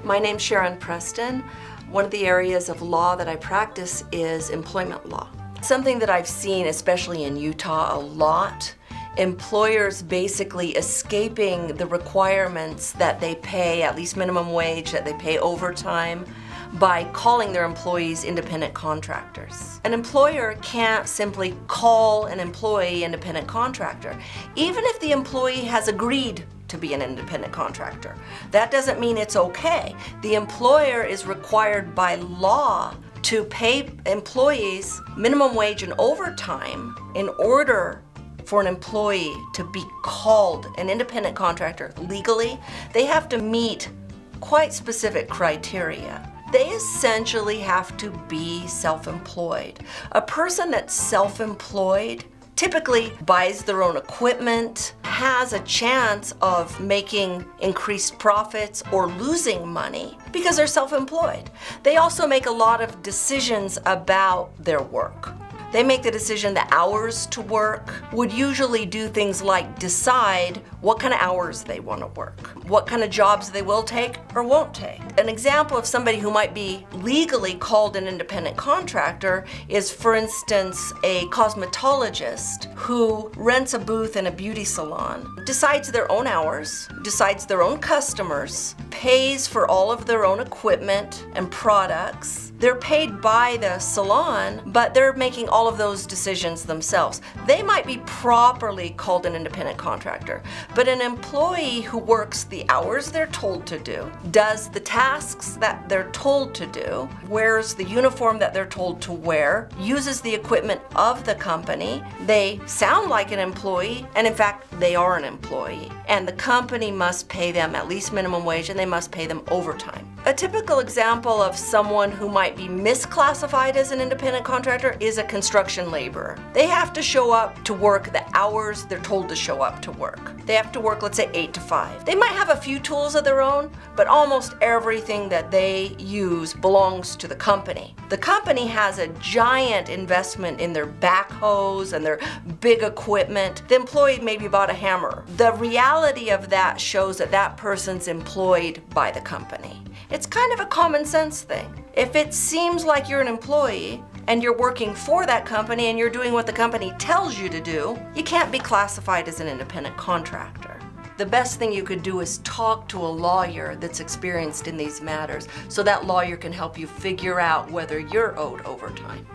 My name's Sharon Preston. One of the areas of law that I practice is employment law. Something that I've seen, especially in Utah, a lot, employers basically escaping the requirements that they pay, at least minimum wage, that they pay overtime, by calling their employees independent contractors. An employer can't simply call an employee independent contractor, even if the employee has agreed to be an independent contractor. That doesn't mean it's okay. The employer is required by law to pay employees minimum wage and overtime in order for an employee to be called an independent contractor legally. They have to meet quite specific criteria. They essentially have to be self-employed. A person that's self-employed typically buys their own equipment, has a chance of making increased profits or losing money because they're self-employed. They also make a lot of decisions about their work. They make the decision the hours to work, would usually do things like decide what kind of hours they want to work, what kind of jobs they will take or won't take. An example of somebody who might be legally called an independent contractor is, for instance, a cosmetologist who rents a booth in a beauty salon, decides their own hours, decides their own customers, pays for all of their own equipment and products. They're paid by the salon, but they're making all of those decisions themselves. They might be properly called an independent contractor, but an employee who works the hours they're told to do, does the tasks that they're told to do, wears the uniform that they're told to wear, uses the equipment of the company, they sound like an employee, and in fact, they are an employee. And the company must pay them at least minimum wage, and they must pay them overtime. A typical example of someone who might be misclassified as an independent contractor is a construction laborer. They have to show up to work the hours they're told to show up to work. They have to work, let's say, 8 to 5. They might have a few tools of their own, but almost everything that they use belongs to the company. The company has a giant investment in their backhoes and their big equipment. The employee maybe bought a hammer. The reality of that shows that that person's employed by the company. It's kind of a common sense thing. If it seems like you're an employee and you're working for that company and you're doing what the company tells you to do, you can't be classified as an independent contractor. The best thing you could do is talk to a lawyer that's experienced in these matters so that lawyer can help you figure out whether you're owed overtime.